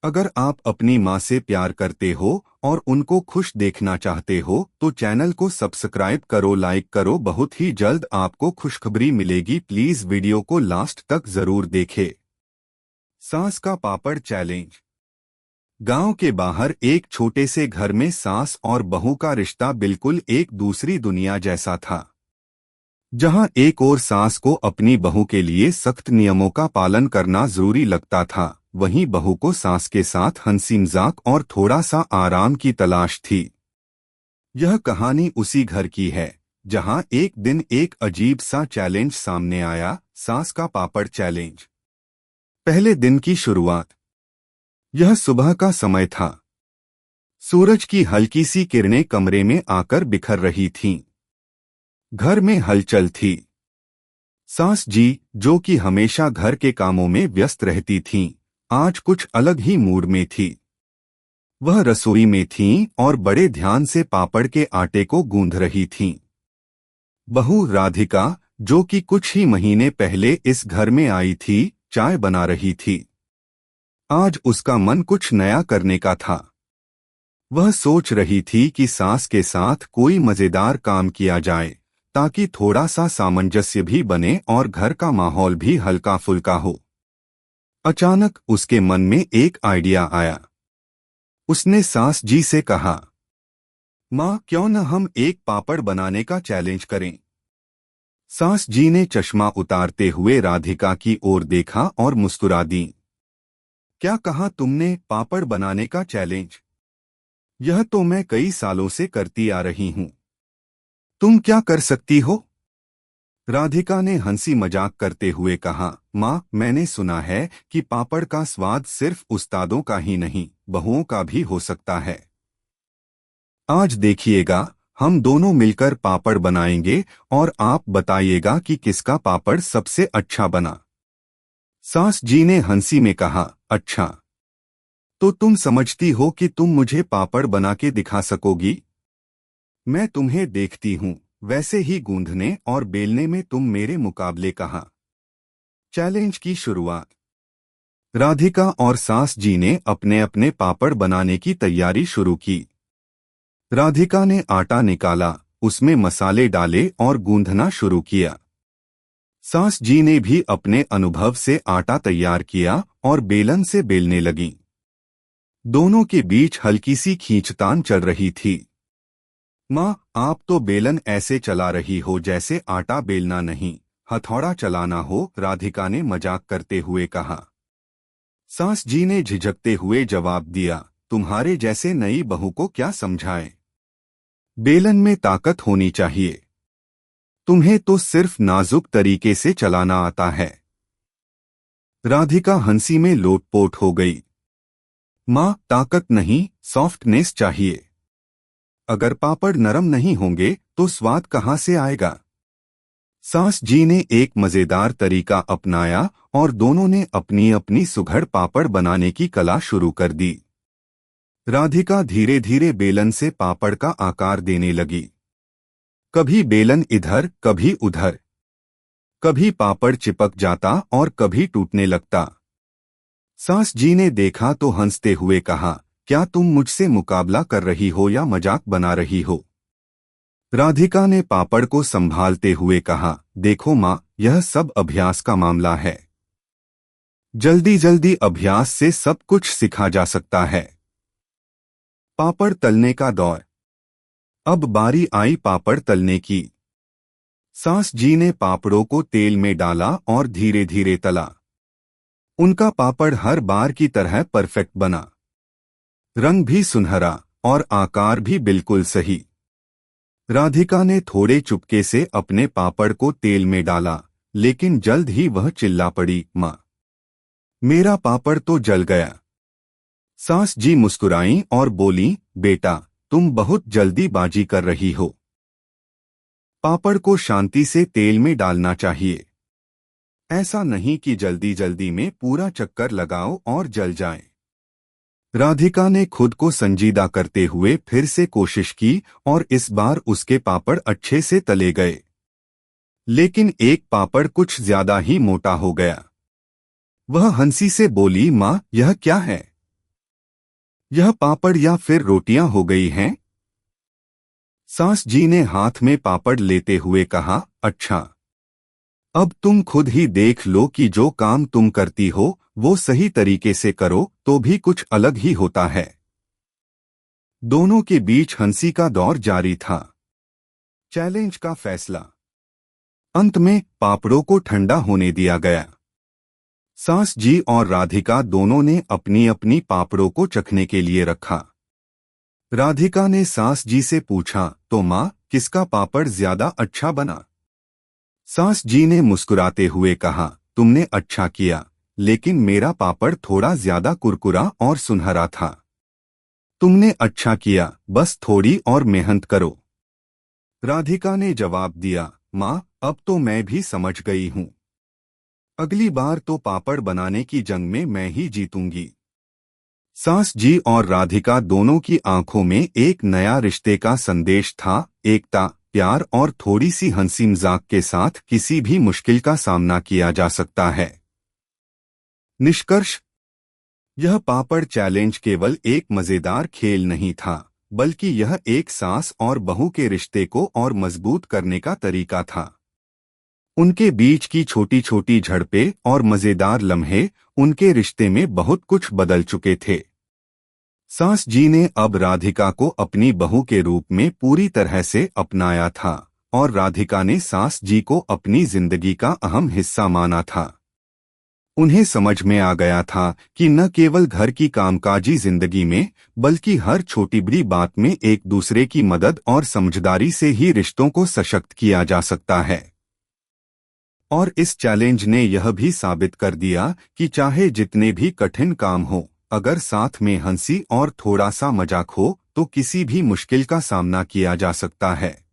अगर आप अपनी माँ से प्यार करते हो और उनको खुश देखना चाहते हो तो चैनल को सब्सक्राइब करो, लाइक करो। बहुत ही जल्द आपको खुशखबरी मिलेगी। प्लीज वीडियो को लास्ट तक जरूर देखें। सास का पापड़ चैलेंज। गांव के बाहर एक छोटे से घर में सास और बहू का रिश्ता बिल्कुल एक दूसरी दुनिया जैसा था। जहां एक और सास को अपनी बहू के लिए सख्त नियमों का पालन करना जरूरी लगता था, वहीं बहू को सास के साथ हंसी मजाक और थोड़ा सा आराम की तलाश थी। यह कहानी उसी घर की है जहां एक दिन एक अजीब सा चैलेंज सामने आया, सास का पापड़ चैलेंज। पहले दिन की शुरुआत। यह सुबह का समय था। सूरज की हल्की सी किरणें कमरे में आकर बिखर रही थीं। घर में हलचल थी। सास जी, जो कि हमेशा घर के कामों में व्यस्त रहती थीं, आज कुछ अलग ही मूड में थी। वह रसोई में थीं और बड़े ध्यान से पापड़ के आटे को गूंथ रही थीं। बहू राधिका, जो कि कुछ ही महीने पहले इस घर में आई थी, चाय बना रही थी। आज उसका मन कुछ नया करने का था। वह सोच रही थी कि सास के साथ कोई मजेदार काम किया जाए ताकि थोड़ा सा सामंजस्य भी बने और घर का माहौल भी हल्का फुल्का हो। अचानक उसके मन में एक आइडिया आया। उसने सास जी से कहा, माँ, क्यों न हम एक पापड़ बनाने का चैलेंज करें। सास जी ने चश्मा उतारते हुए राधिका की ओर देखा और मुस्कुरा दी। क्या कहा तुमने, पापड़ बनाने का चैलेंज? यह तो मैं कई सालों से करती आ रही हूँ। तुम क्या कर सकती हो? राधिका ने हंसी मजाक करते हुए कहा, माँ, मैंने सुना है कि पापड़ का स्वाद सिर्फ उस्तादों का ही नहीं, बहुओं का भी हो सकता है। आज देखिएगा, हम दोनों मिलकर पापड़ बनाएंगे और आप बताइएगा कि किसका पापड़ सबसे अच्छा बना। सास जी ने हंसी में कहा, अच्छा, तो तुम समझती हो कि तुम मुझे पापड़ बना के दिखा सकोगी? मैं तुम्हें देखती हूँ, वैसे ही गूंथने और बेलने में तुम मेरे मुकाबले कहाँ। चैलेंज की शुरुआत। राधिका और सास जी ने अपने अपने पापड़ बनाने की तैयारी शुरू की। राधिका ने आटा निकाला, उसमें मसाले डाले और गूंथना शुरू किया। सास जी ने भी अपने अनुभव से आटा तैयार किया और बेलन से बेलने लगी। दोनों के बीच हल्की सी खींचतान चल रही थी। माँ, आप तो बेलन ऐसे चला रही हो जैसे आटा बेलना नहीं, हथौड़ा चलाना हो, राधिका ने मजाक करते हुए कहा। सास जी ने झिझकते हुए जवाब दिया, तुम्हारे जैसे नई बहू को क्या समझाएं? बेलन में ताकत होनी चाहिए। तुम्हें तो सिर्फ नाजुक तरीके से चलाना आता है। राधिका हंसी में लोटपोट हो गई। माँ, ताकत नहीं, सॉफ्टनेस चाहिए। अगर पापड़ नरम नहीं होंगे तो स्वाद कहाँ से आएगा? सास जी ने एक मजेदार तरीका अपनाया और दोनों ने अपनी अपनी सुघड़ पापड़ बनाने की कला शुरू कर दी। राधिका धीरे धीरे बेलन से पापड़ का आकार देने लगी। कभी बेलन इधर, कभी उधर। कभी पापड़ चिपक जाता और कभी टूटने लगता। सास जी ने देखा तो हंसते हुए कहा, क्या तुम मुझसे मुकाबला कर रही हो या मजाक बना रही हो? राधिका ने पापड़ को संभालते हुए कहा, देखो माँ, यह सब अभ्यास का मामला है। जल्दी जल्दी अभ्यास से सब कुछ सिखा जा सकता है। पापड़ तलने का दौर। अब बारी आई पापड़ तलने की। सास जी ने पापड़ों को तेल में डाला और धीरे धीरे तला। उनका पापड़ हर बार की तरह परफेक्ट बना। रंग भी सुनहरा और आकार भी बिल्कुल सही। राधिका ने थोड़े चुपके से अपने पापड़ को तेल में डाला, लेकिन जल्द ही वह चिल्ला पड़ी, माँ, मेरा पापड़ तो जल गया। सास जी मुस्कुराईं और बोली, बेटा, तुम बहुत जल्दीबाजी कर रही हो। पापड़ को शांति से तेल में डालना चाहिए। ऐसा नहीं कि जल्दी जल्दी में पूरा चक्कर लगाओ और जल जाए। राधिका ने खुद को संजीदा करते हुए फिर से कोशिश की और इस बार उसके पापड़ अच्छे से तले गए। लेकिन एक पापड़ कुछ ज्यादा ही मोटा हो गया। वह हंसी से बोली, माँ, यह क्या है? यह पापड़ या फिर रोटियां हो गई हैं? सास जी ने हाथ में पापड़ लेते हुए कहा, अच्छा, अब तुम खुद ही देख लो कि जो काम तुम करती हो वो सही तरीके से करो तो भी कुछ अलग ही होता है। दोनों के बीच हंसी का दौर जारी था। चैलेंज का फैसला। अंत में पापड़ों को ठंडा होने दिया गया। सास जी और राधिका दोनों ने अपनी अपनी पापड़ों को चखने के लिए रखा। राधिका ने सास जी से पूछा, तो माँ, किसका पापड़ ज्यादा अच्छा बना? सास जी ने मुस्कुराते हुए कहा, तुमने अच्छा किया, लेकिन मेरा पापड़ थोड़ा ज्यादा कुरकुरा और सुनहरा था। तुमने अच्छा किया, बस थोड़ी और मेहनत करो। राधिका ने जवाब दिया, माँ, अब तो मैं भी समझ गई हूँ। अगली बार तो पापड़ बनाने की जंग में मैं ही जीतूंगी। सास जी और राधिका दोनों की आंखों में एक नया रिश्ते का संदेश था, एकता, प्यार और थोड़ी सी हंसी मजाक के साथ किसी भी मुश्किल का सामना किया जा सकता है। निष्कर्ष। यह पापड़ चैलेंज केवल एक मजेदार खेल नहीं था, बल्कि यह एक सास और बहू के रिश्ते को और मजबूत करने का तरीका था। उनके बीच की छोटी छोटी झड़पें और मजेदार लम्हे उनके रिश्ते में बहुत कुछ बदल चुके थे। सास जी ने अब राधिका को अपनी बहू के रूप में पूरी तरह से अपनाया था और राधिका ने सास जी को अपनी जिंदगी का अहम हिस्सा माना था। उन्हें समझ में आ गया था कि न केवल घर की कामकाजी जिंदगी में, बल्कि हर छोटी बड़ी बात में एक दूसरे की मदद और समझदारी से ही रिश्तों को सशक्त किया जा सकता है। और इस चैलेंज ने यह भी साबित कर दिया कि चाहे जितने भी कठिन काम हो, अगर साथ में हंसी और थोड़ा सा मजाक हो तो किसी भी मुश्किल का सामना किया जा सकता है।